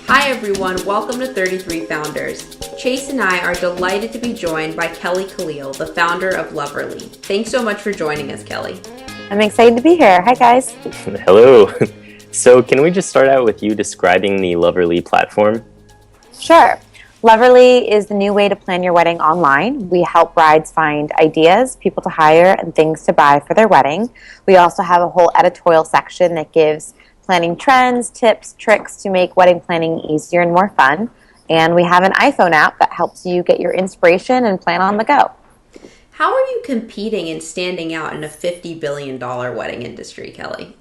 Hi everyone, welcome to 33 Founders. Chase and I are delighted to be joined by Kellee Khalil, the founder of Loverly. Thanks so much for joining us, Kellee. I'm excited to be here. Hi, guys. Hello. So can we just start out with you describing the Loverly platform? Sure. Loverly is the new way to plan your wedding online. We help brides find ideas, people to hire, and things to buy for their wedding. We also have a whole editorial section that gives planning trends, tips, tricks to make wedding planning easier and more fun. And we have an iPhone app that helps you get your inspiration and plan on the go. How are you competing and standing out in a $50 billion wedding industry, Kellee?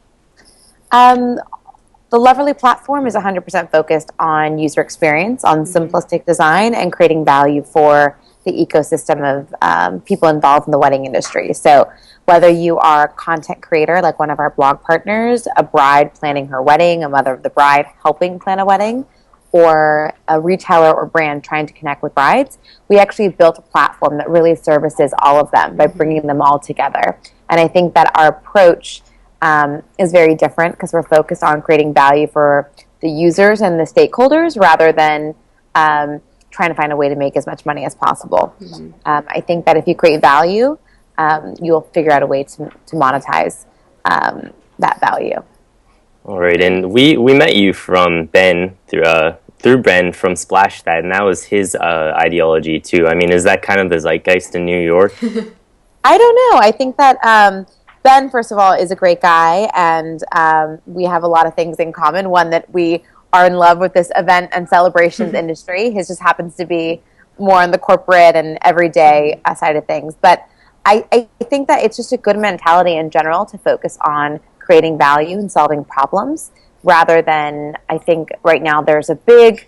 The Loverly platform is 100% focused on user experience, on simplistic design, and creating value for the ecosystem of people involved in the wedding industry. So whether you are a content creator like one of our blog partners, a bride planning her wedding, a mother of the bride helping plan a wedding, or a retailer or brand trying to connect with brides, we actually built a platform that really services all of them by bringing them all together. And I think that our approach is very different because we're focused on creating value for the users and the stakeholders rather than trying to find a way to make as much money as possible. I think that if you create value, you'll figure out a way to monetize that value. All right, and we met you from Ben through Ben from Splash That, and that was his ideology too. I mean, is that kind of the zeitgeist in New York? I don't know. I think that Ben, first of all, is a great guy, and we have a lot of things in common. One, that we are in love with this event and celebrations industry. His just happens to be more on the corporate and everyday side of things. But I think that it's just a good mentality in general to focus on creating value and solving problems rather than, I think right now there's a big,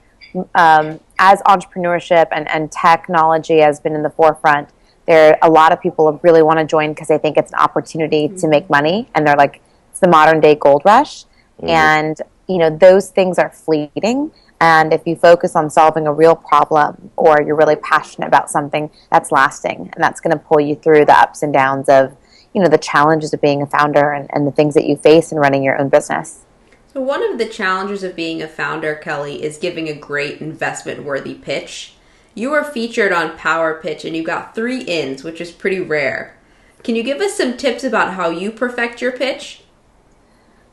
as entrepreneurship and technology has been in the forefront, there are a lot of people who really want to join because they think it's an opportunity to make money, and they're like, it's the modern day gold rush. And, you know, those things are fleeting. And if you focus on solving a real problem or you're really passionate about something, that's lasting. And that's going to pull you through the ups and downs of, you know, the challenges of being a founder and the things that you face in running your own business. So one of the challenges of being a founder, Kellee, is giving a great investment-worthy pitch. You were featured on Power Pitch and you got 3 ins, which is pretty rare. Can you give us some tips about how you perfect your pitch?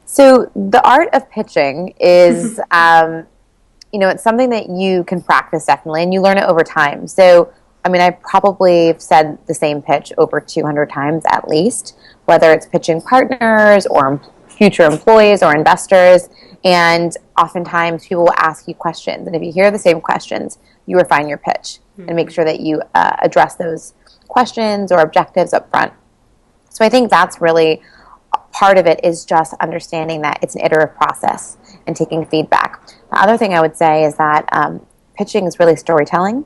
So the art of pitching is, you know, it's something that you can practice definitely, and you learn it over time. So, I mean, I probably have said the same pitch over 200 times at least, whether it's pitching partners or future employees or investors. And oftentimes people will ask you questions. And if you hear the same questions, you refine your pitch and make sure that you address those questions or objectives up front. So I think that's really part of it, is just understanding that it's an iterative process and taking feedback. The other thing I would say is that pitching is really storytelling.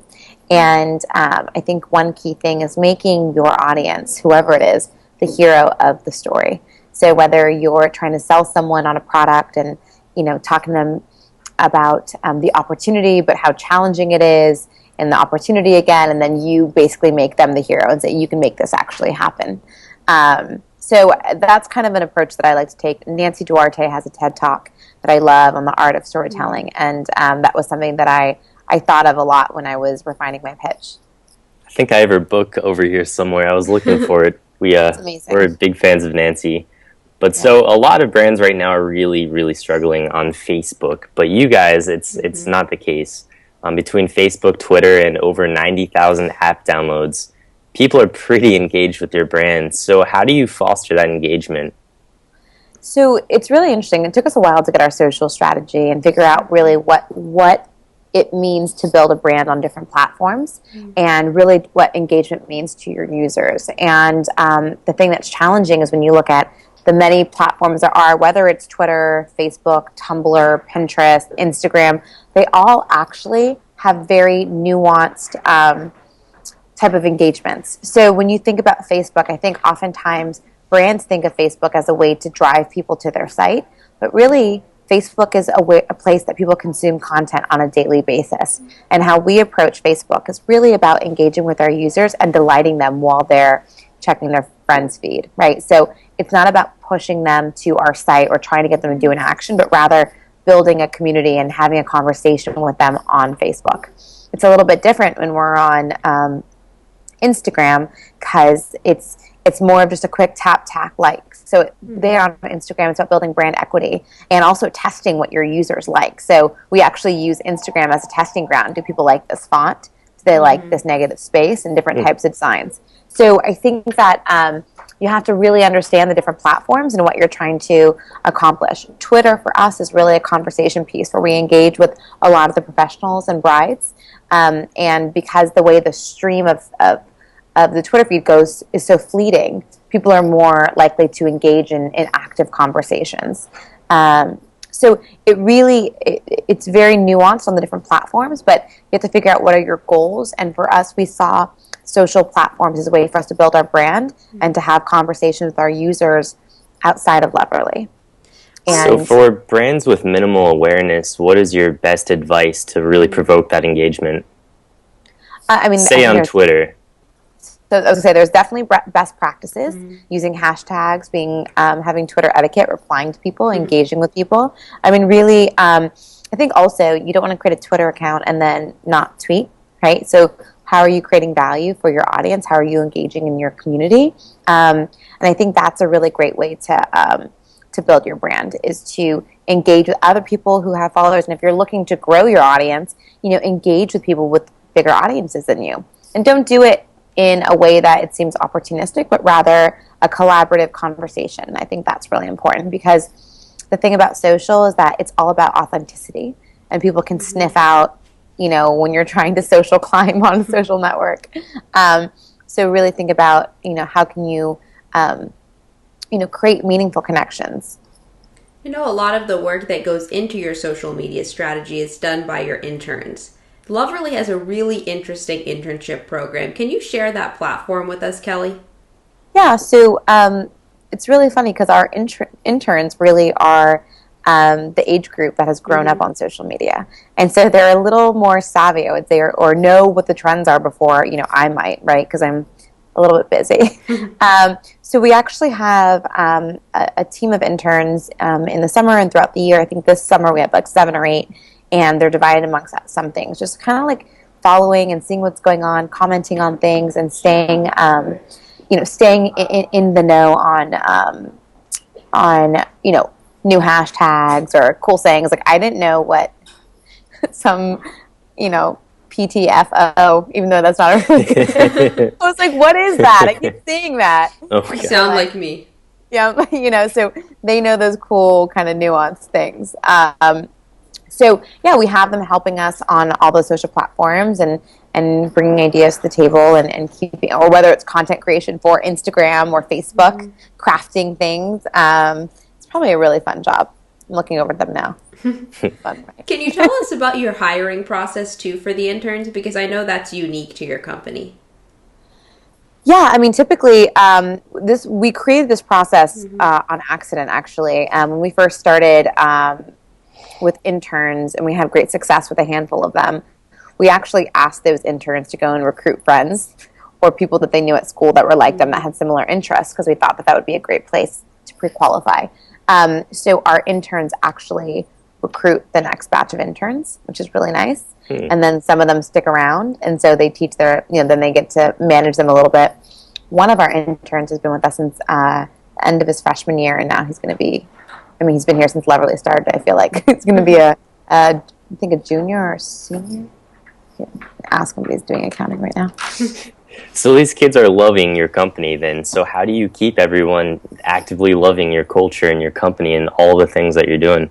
And I think one key thing is making your audience, whoever it is, the hero of the story. So whether you're trying to sell someone on a product and, you know, talking to them about the opportunity, but how challenging it is, and the opportunity again, and then you basically make them the hero and say, you can make this actually happen. So that's kind of an approach that I like to take. Nancy Duarte has a TED Talk that I love on the art of storytelling, and that was something that I thought of a lot when I was refining my pitch. I think I have her book over here somewhere. I was looking for it. We're big fans of Nancy. But so a lot of brands right now are really, really struggling on Facebook. But you guys, it's not the case. Between Facebook, Twitter, and over 90,000 app downloads, people are pretty engaged with your brand. So how do you foster that engagement? So it's really interesting. It took us a while to get our social strategy and figure out really what it means to build a brand on different platforms and really what engagement means to your users. And the thing that's challenging is when you look at the many platforms there are, whether it's Twitter, Facebook, Tumblr, Pinterest, Instagram, they all actually have very nuanced type of engagements. So when you think about Facebook, I think oftentimes brands think of Facebook as a way to drive people to their site, but really Facebook is a place that people consume content on a daily basis. And how we approach Facebook is really about engaging with our users and delighting them while they're checking their friends feed, right? So it's not about pushing them to our site or trying to get them to do an action, but rather building a community and having a conversation with them on Facebook. It's a little bit different when we're on Instagram, because it's more of just a quick tap like. So there on Instagram, it's about building brand equity and also testing what your users like. So we actually use Instagram as a testing ground. Do people like this font? Do they like this negative space and different types of signs? So I think that you have to really understand the different platforms and what you're trying to accomplish. Twitter for us is really a conversation piece where we engage with a lot of the professionals and brides. And because the way the stream of the Twitter feed goes is so fleeting, people are more likely to engage in active conversations. So it's very nuanced on the different platforms, but you have to figure out what are your goals. And for us, we saw social platforms as a way for us to build our brand and to have conversations with our users outside of Leverly. And so for brands with minimal awareness, what is your best advice to really provoke that engagement? Say on Twitter. So I was going to say, there's definitely best practices, using hashtags, having Twitter etiquette, replying to people, engaging with people. I mean, really, I think also you don't want to create a Twitter account and then not tweet, right? So how are you creating value for your audience? How are you engaging in your community? And I think that's a really great way to build your brand, is to engage with other people who have followers. And if you're looking to grow your audience, engage with people with bigger audiences than you. And don't do it in a way that it seems opportunistic, but rather a collaborative conversation. I think that's really important, because the thing about social is that it's all about authenticity, and people can sniff out, when you're trying to social climb on a social network. So really think about, how can you, create meaningful connections. A lot of the work that goes into your social media strategy is done by your interns. Loverly has a really interesting internship program. Can you share that platform with us, Kellee? Yeah, so it's really funny because our interns really are the age group that has grown up on social media. And so they're a little more savvy, I would say, or know what the trends are before, I might, right? Because I'm a little bit busy. So we actually have a team of interns in the summer and throughout the year. I think this summer we have like 7 or 8. And they're divided amongst some things, just kind of like following and seeing what's going on, commenting on things, and staying in the know on new hashtags or cool sayings. Like, I didn't know what some PTFO, even though that's not a really good. I was like, what is that? I keep seeing that. Oh, you sound like me. Yeah, so they know those cool kind of nuanced things. So yeah, we have them helping us on all those social platforms and bringing ideas to the table and keeping, or whether it's content creation for Instagram or Facebook, crafting things. It's probably a really fun job. I'm looking over them now. Fun, right? Can you tell us about your hiring process too for the interns? Because I know that's unique to your company. Yeah, I mean, typically, we created this process on accident, actually. When we first started with interns, and we had great success with a handful of them, we actually asked those interns to go and recruit friends or people that they knew at school that were like them, that had similar interests, because we thought that would be a great place to pre-qualify. So our interns actually recruit the next batch of interns, which is really nice. And then some of them stick around, and so they teach then they get to manage them a little bit. One of our interns has been with us since the end of his freshman year, and now he's going to be, he's been here since Leverly started. I feel like it's going to be I think a junior or a senior. Ask him, but he's doing accounting right now. So these kids are loving your company then. So how do you keep everyone actively loving your culture and your company and all the things that you're doing?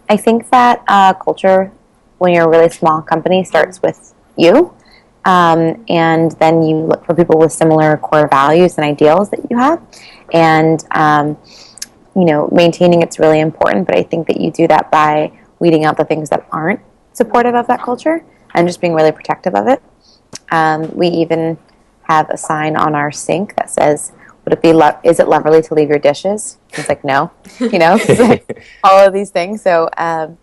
I think that culture, when you're a really small company, starts with you. And then you look for people with similar core values and ideals that you have. And, maintaining it's really important, but I think that you do that by weeding out the things that aren't supportive of that culture and just being really protective of it. We even have a sign on our sink that says, "Would it be is it Leverly to leave your dishes?" It's like, no, it's like all of these things. So, I'm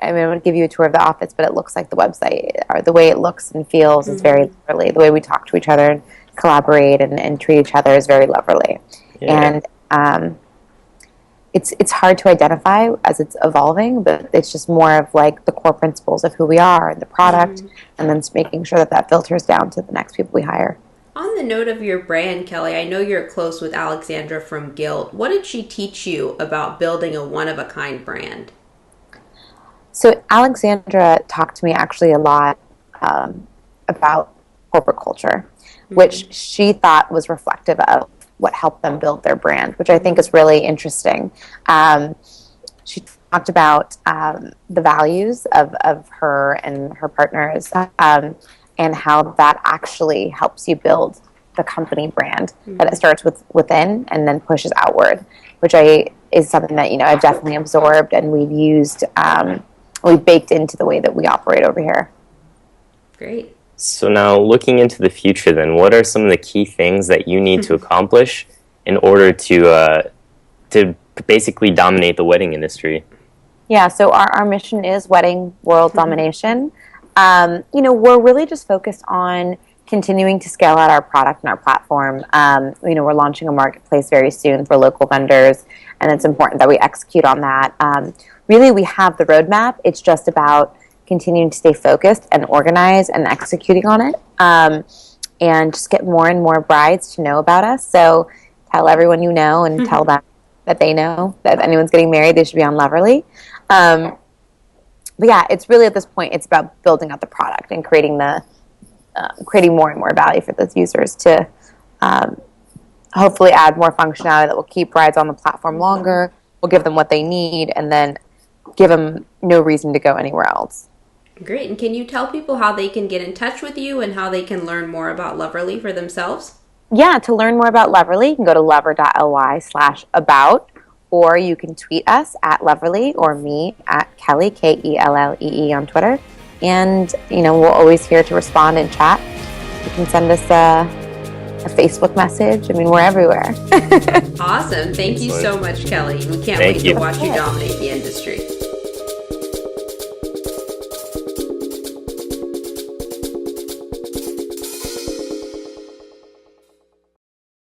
going to give you a tour of the office, but it looks like the website, or the way it looks and feels is very Leverly. The way we talk to each other and collaborate and treat each other is very Leverly. Yeah. And it's hard to identify as it's evolving, but it's just more of like the core principles of who we are and the product, and then making sure that that filters down to the next people we hire. On the note of your brand, Kellee, I know you're close with Alexandra from Guild. What did she teach you about building a one-of-a-kind brand? So Alexandra talked to me actually a lot about corporate culture, which she thought was reflective of what helped them build their brand, which I think is really interesting. She talked about the values of her and her partners, and how that actually helps you build the company brand, that it starts within and then pushes outward, which is something that, I've definitely absorbed and we've used, we've baked into the way that we operate over here. Great. So now, looking into the future then, what are some of the key things that you need to accomplish in order to basically dominate the wedding industry? Yeah, so our mission is wedding world domination. We're really just focused on continuing to scale out our product and our platform. We're launching a marketplace very soon for local vendors, and it's important that we execute on that. Really, we have the roadmap. It's just about continuing to stay focused and organized and executing on it, and just get more and more brides to know about us. So tell everyone you know, and tell them that they know that if anyone's getting married, they should be on Loverly. But yeah, it's really at this point, it's about building out the product and creating more and more value for those users to hopefully add more functionality that will keep brides on the platform longer, will give them what they need, and then give them no reason to go anywhere else. Great. And can you tell people how they can get in touch with you and how they can learn more about Loverly for themselves? Yeah, to learn more about Loverly, you can go to lover.ly/about, or you can tweet us at Loverly or me at Kellee, Kellee on Twitter. And, we're always here to respond and chat. You can send us a Facebook message. We're everywhere. Awesome. Thank you so much, Kellee. We can't wait to watch you dominate the industry.